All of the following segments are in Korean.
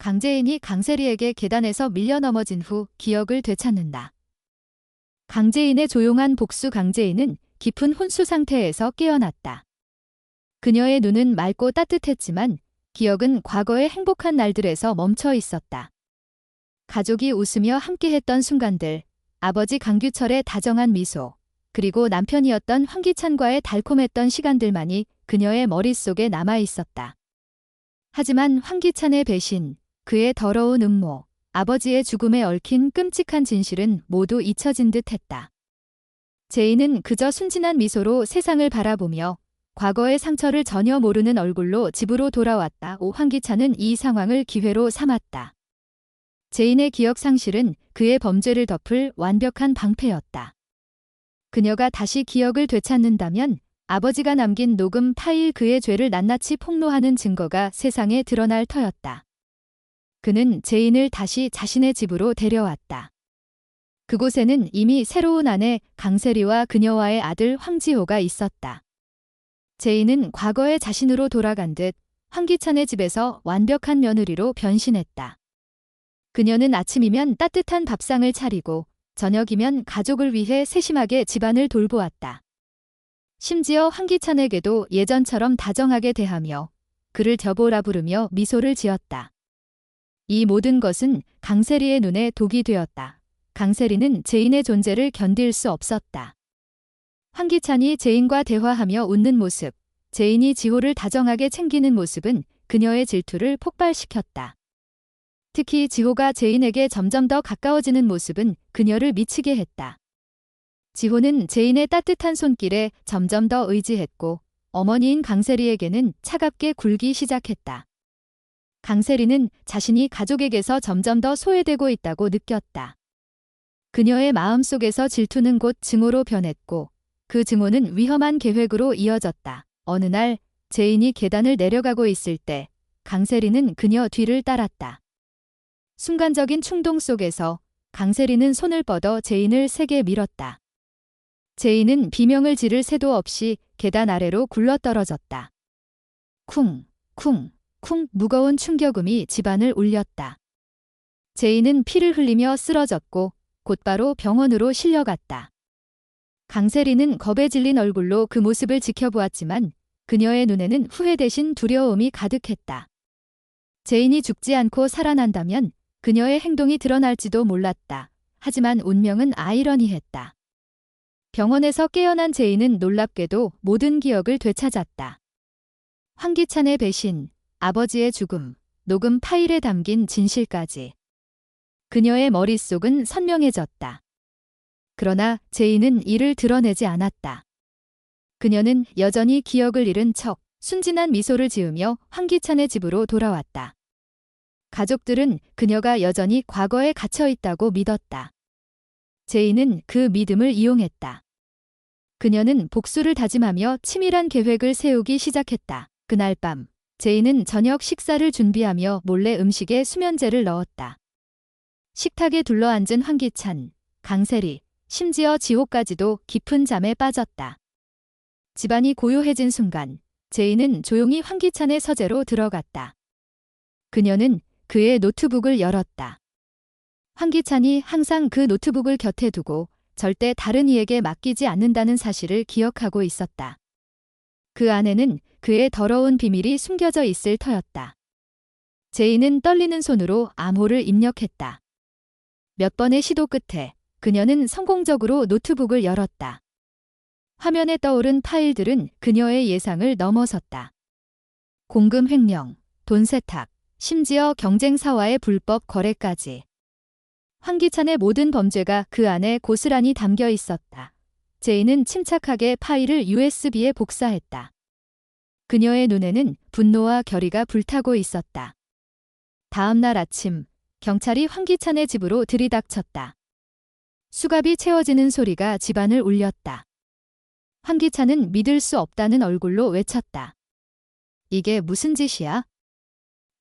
강재인이 강세리에게 계단에서 밀려 넘어진 후 기억을 되찾는다. 강재인의 조용한 복수. 강재인은 깊은 혼수 상태에서 깨어났다. 그녀의 눈은 맑고 따뜻했지만 기억은 과거의 행복한 날들에서 멈춰 있었다. 가족이 웃으며 함께했던 순간들, 아버지 강규철의 다정한 미소, 그리고 남편이었던 황기찬과의 달콤했던 시간들만이 그녀의 머릿속에 남아 있었다. 하지만 황기찬의 배신, 그의 더러운 음모, 아버지의 죽음에 얽힌 끔찍한 진실은 모두 잊혀진 듯 했다. 제인은 그저 순진한 미소로 세상을 바라보며 과거의 상처를 전혀 모르는 얼굴로 집으로 돌아왔다. 황기찬은 이 상황을 기회로 삼았다. 제인의 기억 상실은 그의 범죄를 덮을 완벽한 방패였다. 그녀가 다시 기억을 되찾는다면 아버지가 남긴 녹음 파일, 그의 죄를 낱낱이 폭로하는 증거가 세상에 드러날 터였다. 그는 제인을 다시 자신의 집으로 데려왔다. 그곳에는 이미 새로운 아내 강세리와 그녀와의 아들 황지호가 있었다. 제인은 과거의 자신으로 돌아간 듯 황기찬의 집에서 완벽한 며느리로 변신했다. 그녀는 아침이면 따뜻한 밥상을 차리고 저녁이면 가족을 위해 세심하게 집안을 돌보았다. 심지어 황기찬에게도 예전처럼 다정하게 대하며 그를 여보라 부르며 미소를 지었다. 이 모든 것은 강세리의 눈에 독이 되었다. 강세리는 제인의 존재를 견딜 수 없었다. 황기찬이 제인과 대화하며 웃는 모습, 제인이 지호를 다정하게 챙기는 모습은 그녀의 질투를 폭발시켰다. 특히 지호가 제인에게 점점 더 가까워지는 모습은 그녀를 미치게 했다. 지호는 제인의 따뜻한 손길에 점점 더 의지했고 어머니인 강세리에게는 차갑게 굴기 시작했다. 강세리는 자신이 가족에게서 점점 더 소외되고 있다고 느꼈다. 그녀의 마음속에서 질투는 곧 증오로 변했고 그 증오는 위험한 계획으로 이어졌다. 어느 날 제인이 계단을 내려가고 있을 때 강세리는 그녀 뒤를 따랐다. 순간적인 충동 속에서 강세리는 손을 뻗어 제인을 세게 밀었다. 제인은 비명을 지를 새도 없이 계단 아래로 굴러떨어졌다. 쿵, 쿵, 쿵. 무거운 충격음이 집안을 울렸다. 제인은 피를 흘리며 쓰러졌고 곧바로 병원으로 실려갔다. 강세리는 겁에 질린 얼굴로 그 모습을 지켜보았지만 그녀의 눈에는 후회 대신 두려움이 가득했다. 제인이 죽지 않고 살아난다면 그녀의 행동이 드러날지도 몰랐다. 하지만 운명은 아이러니했다. 병원에서 깨어난 제인은 놀랍게도 모든 기억을 되찾았다. 황기찬의 배신, 아버지의 죽음, 녹음 파일에 담긴 진실까지. 그녀의 머릿속은 선명해졌다. 그러나 제인은 이를 드러내지 않았다. 그녀는 여전히 기억을 잃은 척 순진한 미소를 지으며 황기찬의 집으로 돌아왔다. 가족들은 그녀가 여전히 과거에 갇혀 있다고 믿었다. 제인은 그 믿음을 이용했다. 그녀는 복수를 다짐하며 치밀한 계획을 세우기 시작했다. 그날 밤, 제인은 저녁 식사를 준비하며 몰래 음식에 수면제를 넣었다. 식탁에 둘러앉은 황기찬, 강세리, 심지어 지호까지도 깊은 잠에 빠졌다. 집안이 고요해진 순간, 제인은 조용히 황기찬의 서재로 들어갔다. 그녀는 그의 노트북을 열었다. 황기찬이 항상 그 노트북을 곁에 두고 절대 다른 이에게 맡기지 않는다는 사실을 기억하고 있었다. 그 안에는 그의 더러운 비밀이 숨겨져 있을 터였다. 제인은 떨리는 손으로 암호를 입력했다. 몇 번의 시도 끝에 그녀는 성공적으로 노트북을 열었다. 화면에 떠오른 파일들은 그녀의 예상을 넘어섰다. 공금 횡령, 돈 세탁, 심지어 경쟁사와의 불법 거래까지. 황기찬의 모든 범죄가 그 안에 고스란히 담겨 있었다. 제인은 침착하게 파일을 USB에 복사했다. 그녀의 눈에는 분노와 결의가 불타고 있었다. 다음 날 아침, 경찰이 황기찬의 집으로 들이닥쳤다. 수갑이 채워지는 소리가 집안을 울렸다. 황기찬은 믿을 수 없다는 얼굴로 외쳤다. 이게 무슨 짓이야?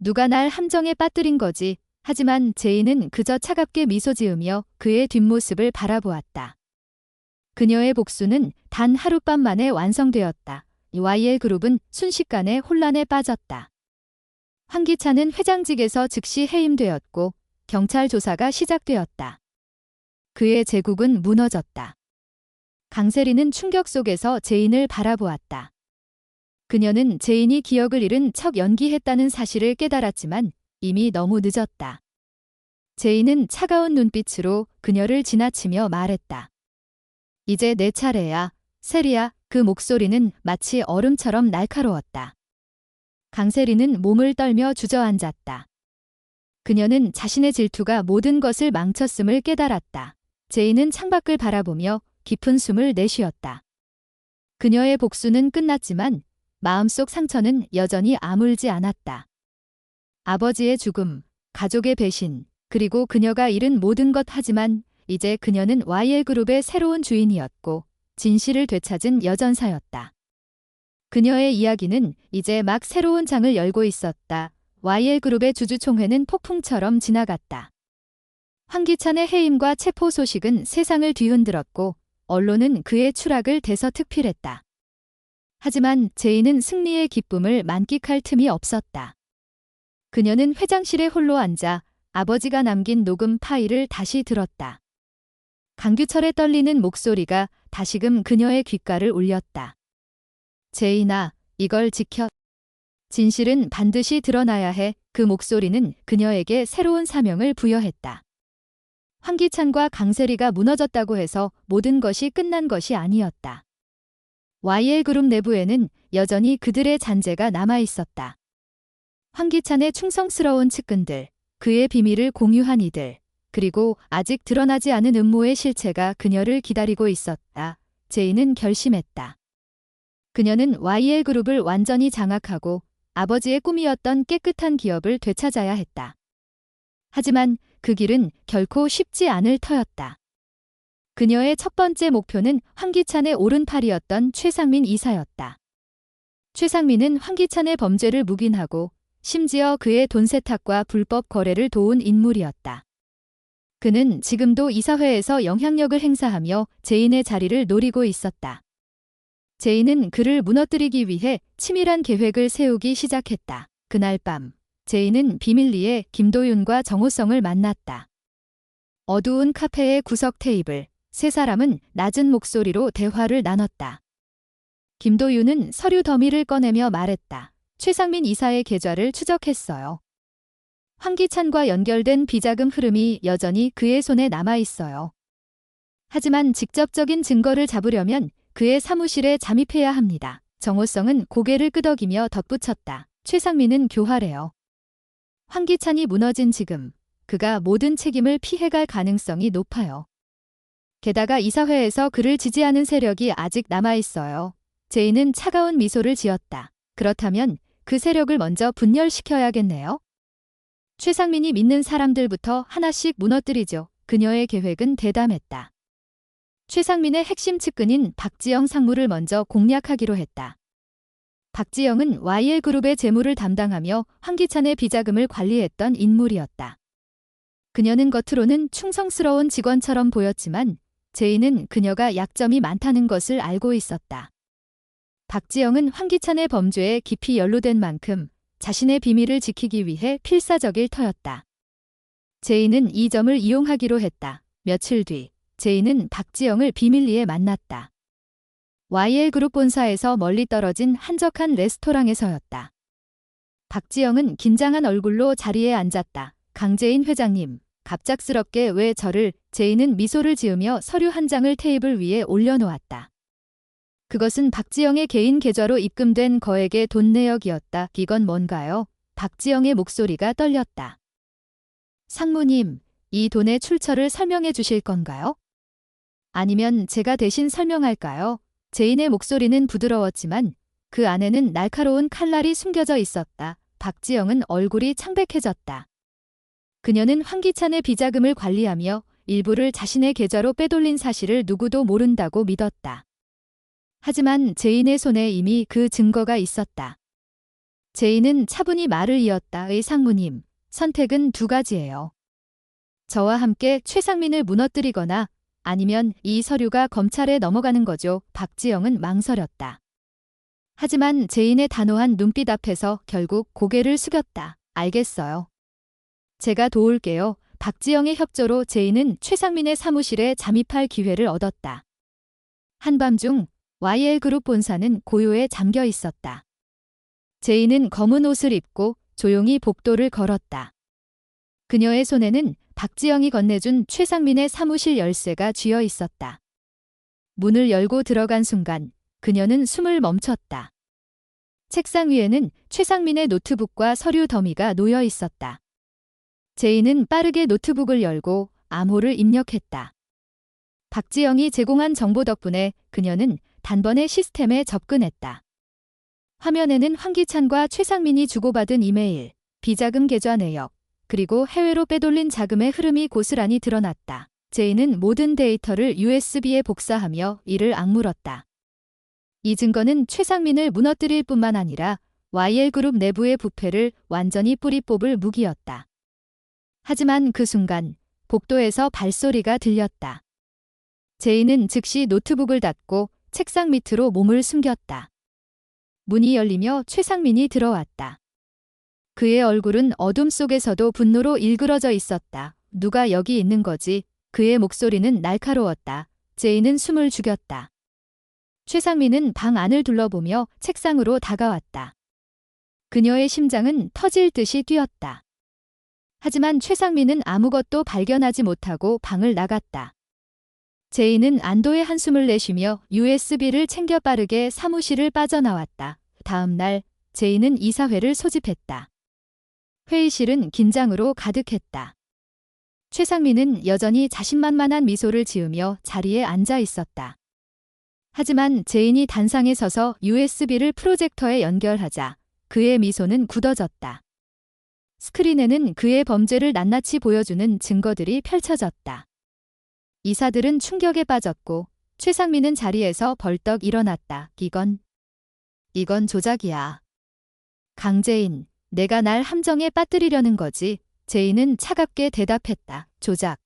누가 날 함정에 빠뜨린 거지. 하지만 제인은 그저 차갑게 미소 지으며 그의 뒷모습을 바라보았다. 그녀의 복수는 단 하룻밤 만에 완성되었다. YL 그룹은 순식간에 혼란에 빠졌다. 황기찬은 회장직에서 즉시 해임되었고 경찰 조사가 시작되었다. 그의 제국은 무너졌다. 강세리는 충격 속에서 제인을 바라보았다. 그녀는 제인이 기억을 잃은 척 연기했다는 사실을 깨달았지만 이미 너무 늦었다. 제인은 차가운 눈빛으로 그녀를 지나치며 말했다. 이제 내 차례야, 세리야. 그 목소리는 마치 얼음처럼 날카로웠다. 강세리는 몸을 떨며 주저앉았다. 그녀는 자신의 질투가 모든 것을 망쳤음을 깨달았다. 제인은 창밖을 바라보며 깊은 숨을 내쉬었다. 그녀의 복수는 끝났지만 마음속 상처는 여전히 아물지 않았다. 아버지의 죽음, 가족의 배신, 그리고 그녀가 잃은 모든 것. 하지만 이제 그녀는 YL그룹의 새로운 주인이었고 진실을 되찾은 여전사였다. 그녀의 이야기는 이제 막 새로운 장을 열고 있었다. YL그룹의 주주총회는 폭풍처럼 지나갔다. 황기찬의 해임과 체포 소식은 세상을 뒤흔들었고 언론은 그의 추락을 대서특필했다. 하지만 제인은 승리의 기쁨을 만끽할 틈이 없었다. 그녀는 회장실에 홀로 앉아 아버지가 남긴 녹음 파일을 다시 들었다. 강규철의 떨리는 목소리가 다시금 그녀의 귓가를 울렸다. 제인아, 이걸 지켜. 진실은 반드시 드러나야 해. 그 목소리는 그녀에게 새로운 사명을 부여했다. 황기찬과 강세리가 무너졌다고 해서 모든 것이 끝난 것이 아니었다. YL그룹 내부에는 여전히 그들의 잔재가 남아있었다. 황기찬의 충성스러운 측근들, 그의 비밀을 공유한 이들, 그리고 아직 드러나지 않은 음모의 실체가 그녀를 기다리고 있었다. 제인은 결심했다. 그녀는 YL그룹을 완전히 장악하고 아버지의 꿈이었던 깨끗한 기업을 되찾아야 했다. 하지만 그 길은 결코 쉽지 않을 터였다. 그녀의 첫 번째 목표는 황기찬의 오른팔이었던 최상민 이사였다. 최상민은 황기찬의 범죄를 묵인하고 심지어 그의 돈 세탁과 불법 거래를 도운 인물이었다. 그는 지금도 이사회에서 영향력을 행사하며 제인의 자리를 노리고 있었다. 제인은 그를 무너뜨리기 위해 치밀한 계획을 세우기 시작했다. 그날 밤, 제인은 비밀리에 김도윤과 정호성을 만났다. 어두운 카페의 구석 테이블, 세 사람은 낮은 목소리로 대화를 나눴다. 김도윤은 서류 더미를 꺼내며 말했다. 최상민 이사의 계좌를 추적했어요. 황기찬과 연결된 비자금 흐름이 여전히 그의 손에 남아있어요. 하지만 직접적인 증거를 잡으려면 그의 사무실에 잠입해야 합니다. 정호성은 고개를 끄덕이며 덧붙였다. 최상민은 교활해요. 황기찬이 무너진 지금 그가 모든 책임을 피해갈 가능성이 높아요. 게다가 이사회에서 그를 지지하는 세력이 아직 남아있어요. 제인은 차가운 미소를 지었다. 그렇다면 그 세력을 먼저 분열시켜야겠네요. 최상민이 믿는 사람들부터 하나씩 무너뜨리죠. 그녀의 계획은 대담했다. 최상민의 핵심 측근인 박지영 상무를 먼저 공략하기로 했다. 박지영은 YL그룹의 재무를 담당하며 황기찬의 비자금을 관리했던 인물이었다. 그녀는 겉으로는 충성스러운 직원처럼 보였지만 제인은 그녀가 약점이 많다는 것을 알고 있었다. 박지영은 황기찬의 범죄에 깊이 연루된 만큼 자신의 비밀을 지키기 위해 필사적일 터였다. 제인은 이 점을 이용하기로 했다. 며칠 뒤, 제인은 박지영을 비밀리에 만났다. YL그룹 본사에서 멀리 떨어진 한적한 레스토랑에서였다. 박지영은 긴장한 얼굴로 자리에 앉았다. 강제인 회장님, 갑작스럽게 왜 저를? 제인은 미소를 지으며 서류 한 장을 테이블 위에 올려놓았다. 그것은 박지영의 개인 계좌로 입금된 거액의 돈 내역이었다. 이건 뭔가요? 박지영의 목소리가 떨렸다. 상무님, 이 돈의 출처를 설명해 주실 건가요? 아니면 제가 대신 설명할까요? 제인의 목소리는 부드러웠지만 그 안에는 날카로운 칼날이 숨겨져 있었다. 박지영은 얼굴이 창백해졌다. 그녀는 황기찬의 비자금을 관리하며 일부를 자신의 계좌로 빼돌린 사실을 누구도 모른다고 믿었다. 하지만 제인의 손에 이미 그 증거가 있었다. 제인은 차분히 말을 이었다. 상무님, 선택은 두 가지예요. 저와 함께 최상민을 무너뜨리거나 아니면 이 서류가 검찰에 넘어가는 거죠. 박지영은 망설였다. 하지만 제인의 단호한 눈빛 앞에서 결국 고개를 숙였다. 알겠어요. 제가 도울게요. 박지영의 협조로 제이는 최상민의 사무실에 잠입할 기회를 얻었다. 한밤중 YL그룹 본사는 고요에 잠겨 있었다. 제이는 검은 옷을 입고 조용히 복도를 걸었다. 그녀의 손에는 박지영이 건네준 최상민의 사무실 열쇠가 쥐어 있었다. 문을 열고 들어간 순간 그녀는 숨을 멈췄다. 책상 위에는 최상민의 노트북과 서류 더미가 놓여 있었다. 제이는 빠르게 노트북을 열고 암호를 입력했다. 박지영이 제공한 정보 덕분에 그녀는 단번에 시스템에 접근했다. 화면에는 황기찬과 최상민이 주고받은 이메일, 비자금 계좌 내역, 그리고 해외로 빼돌린 자금의 흐름이 고스란히 드러났다. 제이는 모든 데이터를 USB에 복사하며 이를 악물었다. 이 증거는 최상민을 무너뜨릴 뿐만 아니라 YL그룹 내부의 부패를 완전히 뿌리 뽑을 무기였다. 하지만 그 순간 복도에서 발소리가 들렸다. 제이는 즉시 노트북을 닫고 책상 밑으로 몸을 숨겼다. 문이 열리며 최상민이 들어왔다. 그의 얼굴은 어둠 속에서도 분노로 일그러져 있었다. 누가 여기 있는 거지? 그의 목소리는 날카로웠다. 제이는 숨을 죽였다. 최상민은 방 안을 둘러보며 책상으로 다가왔다. 그녀의 심장은 터질 듯이 뛰었다. 하지만 최상민은 아무것도 발견하지 못하고 방을 나갔다. 제이는 안도의 한숨을 내쉬며 USB를 챙겨 빠르게 사무실을 빠져나왔다. 다음 날 제이는 이사회를 소집했다. 회의실은 긴장으로 가득했다. 최상민은 여전히 자신만만한 미소를 지으며 자리에 앉아 있었다. 하지만 제인이 단상에 서서 USB를 프로젝터에 연결하자 그의 미소는 굳어졌다. 스크린에는 그의 범죄를 낱낱이 보여주는 증거들이 펼쳐졌다. 이사들은 충격에 빠졌고 최상민은 자리에서 벌떡 일어났다. 이건 조작이야. 강제인, 내가 날 함정에 빠뜨리려는 거지. 제인은 차갑게 대답했다. 조작.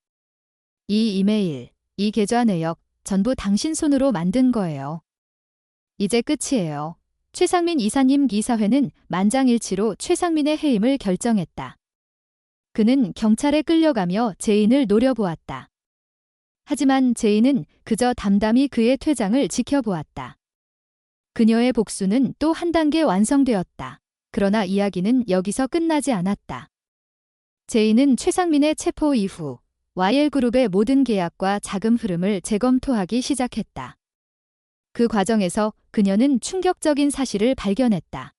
이 이메일, 이 계좌 내역 전부 당신 손으로 만든 거예요. 이제 끝이에요. 최상민 이사님. 이사회는 만장일치로 최상민의 해임을 결정했다. 그는 경찰에 끌려가며 제인을 노려보았다. 하지만 제인은 그저 담담히 그의 퇴장을 지켜보았다. 그녀의 복수는 또 한 단계 완성되었다. 그러나 이야기는 여기서 끝나지 않았다. 제인은 최상민의 체포 이후 YL그룹의 모든 계약과 자금 흐름을 재검토하기 시작했다. 그 과정에서 그녀는 충격적인 사실을 발견했다.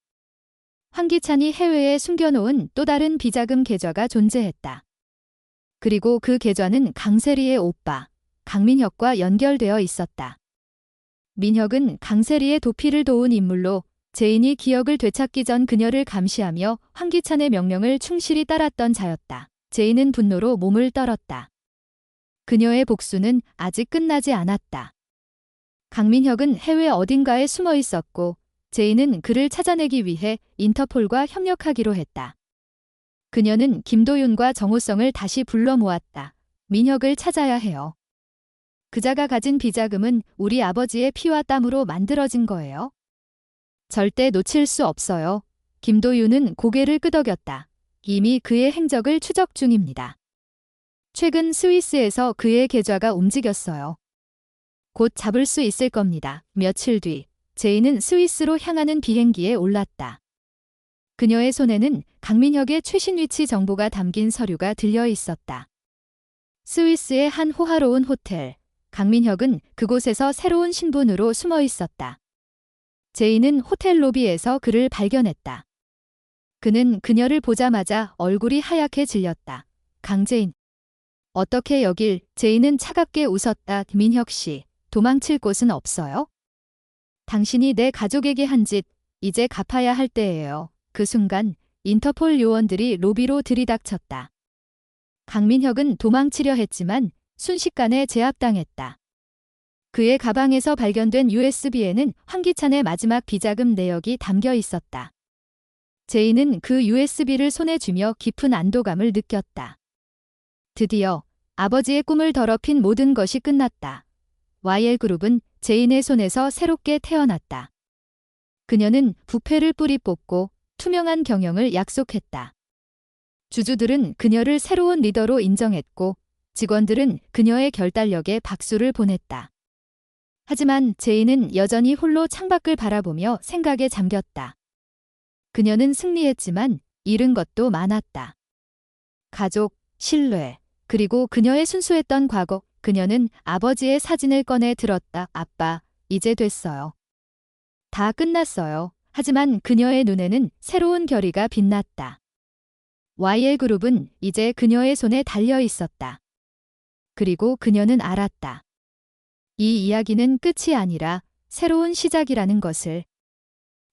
황기찬이 해외에 숨겨놓은 또 다른 비자금 계좌가 존재했다. 그리고 그 계좌는 강세리의 오빠, 강민혁과 연결되어 있었다. 민혁은 강세리의 도피를 도운 인물로 제인이 기억을 되찾기 전 그녀를 감시하며 황기찬의 명령을 충실히 따랐던 자였다. 제인은 분노로 몸을 떨었다. 그녀의 복수는 아직 끝나지 않았다. 강민혁은 해외 어딘가에 숨어 있었고 제인은 그를 찾아내기 위해 인터폴과 협력하기로 했다. 그녀는 김도윤과 정호성을 다시 불러 모았다. 민혁을 찾아야 해요. 그자가 가진 비자금은 우리 아버지의 피와 땀으로 만들어진 거예요. 절대 놓칠 수 없어요. 김도윤은 고개를 끄덕였다. 이미 그의 행적을 추적 중입니다. 최근 스위스에서 그의 계좌가 움직였어요. 곧 잡을 수 있을 겁니다. 며칠 뒤 제인은 스위스로 향하는 비행기에 올랐다. 그녀의 손에는 강민혁의 최신 위치 정보가 담긴 서류가 들려 있었다. 스위스의 한 호화로운 호텔. 강민혁은 그곳에서 새로운 신분으로 숨어 있었다. 제인은 호텔 로비에서 그를 발견했다. 그는 그녀를 보자마자 얼굴이 하얗게 질렸다. 강제인. 어떻게 여길? 제인은 차갑게 웃었다. 민혁 씨, 도망칠 곳은 없어요? 당신이 내 가족에게 한 짓, 이제 갚아야 할 때예요. 그 순간 인터폴 요원들이 로비로 들이닥쳤다. 강민혁은 도망치려 했지만 순식간에 제압당했다. 그의 가방에서 발견된 USB에는 황기찬의 마지막 비자금 내역이 담겨 있었다. 제인은 그 USB를 손에 쥐며 깊은 안도감을 느꼈다. 드디어 아버지의 꿈을 더럽힌 모든 것이 끝났다. YL그룹은 제인의 손에서 새롭게 태어났다. 그녀는 부패를 뿌리 뽑고 투명한 경영을 약속했다. 주주들은 그녀를 새로운 리더로 인정했고 직원들은 그녀의 결단력에 박수를 보냈다. 하지만 제인은 여전히 홀로 창밖을 바라보며 생각에 잠겼다. 그녀는 승리했지만 잃은 것도 많았다. 가족, 신뢰, 그리고 그녀의 순수했던 과거. 그녀는 아버지의 사진을 꺼내 들었다. 아빠, 이제 됐어요. 다 끝났어요. 하지만 그녀의 눈에는 새로운 결의가 빛났다. YL그룹은 이제 그녀의 손에 달려 있었다. 그리고 그녀는 알았다. 이 이야기는 끝이 아니라 새로운 시작이라는 것을.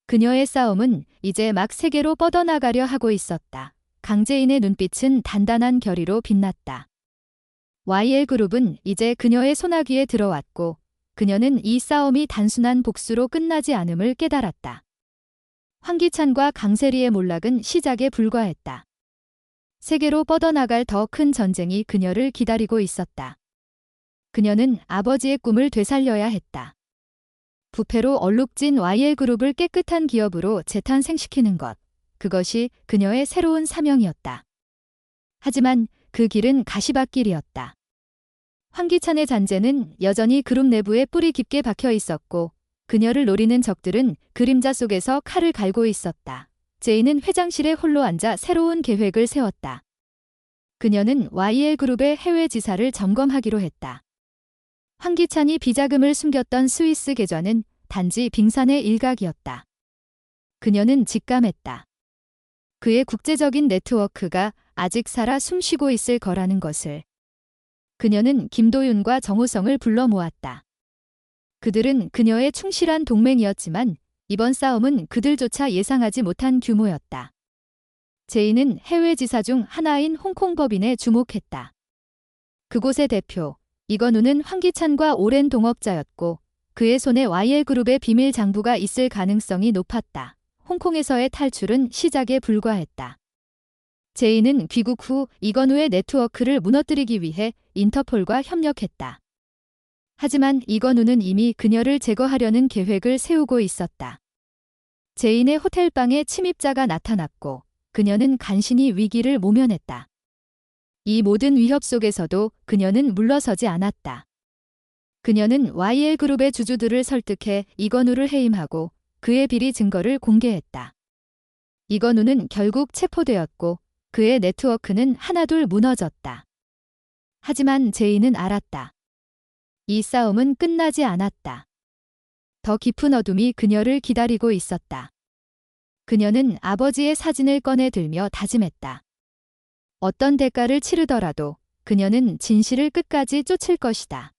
그녀의 싸움은 이제 막 세계로 뻗어나가려 하고 있었다. 강재인의 눈빛은 단단한 결의로 빛났다. YL그룹은 이제 그녀의 소나기에 들어왔고 그녀는 이 싸움이 단순한 복수로 끝나지 않음을 깨달았다. 황기찬과 강세리의 몰락은 시작에 불과했다. 세계로 뻗어나갈 더 큰 전쟁이 그녀를 기다리고 있었다. 그녀는 아버지의 꿈을 되살려야 했다. 부패로 얼룩진 YL그룹을 깨끗한 기업으로 재탄생시키는 것. 그것이 그녀의 새로운 사명이었다. 하지만 그 길은 가시밭길이었다. 황기찬의 잔재는 여전히 그룹 내부에 뿌리 깊게 박혀 있었고 그녀를 노리는 적들은 그림자 속에서 칼을 갈고 있었다. 제인은 회장실에 홀로 앉아 새로운 계획을 세웠다. 그녀는 YL그룹의 해외 지사를 점검하기로 했다. 황기찬이 비자금을 숨겼던 스위스 계좌는 단지 빙산의 일각이었다. 그녀는 직감했다. 그의 국제적인 네트워크가 아직 살아 숨쉬고 있을 거라는 것을. 그녀는 김도윤과 정호성을 불러 모았다. 그들은 그녀의 충실한 동맹이었지만 이번 싸움은 그들조차 예상하지 못한 규모였다. 제인은 해외 지사 중 하나인 홍콩 법인에 주목했다. 그곳의 대표, 이건우는 황기찬과 오랜 동업자였고 그의 손에 YL그룹의 비밀 장부가 있을 가능성이 높았다. 홍콩에서의 탈출은 시작에 불과했다. 제인은 귀국 후 이건우의 네트워크를 무너뜨리기 위해 인터폴과 협력했다. 하지만 이건우는 이미 그녀를 제거하려는 계획을 세우고 있었다. 제인의 호텔방에 침입자가 나타났고 그녀는 간신히 위기를 모면했다. 이 모든 위협 속에서도 그녀는 물러서지 않았다. 그녀는 YL그룹의 주주들을 설득해 이건우를 해임하고 그의 비리 증거를 공개했다. 이건우는 결국 체포되었고 그의 네트워크는 하나둘 무너졌다. 하지만 제인은 알았다. 이 싸움은 끝나지 않았다. 더 깊은 어둠이 그녀를 기다리고 있었다. 그녀는 아버지의 사진을 꺼내 들며 다짐했다. 어떤 대가를 치르더라도 그녀는 진실을 끝까지 쫓을 것이다.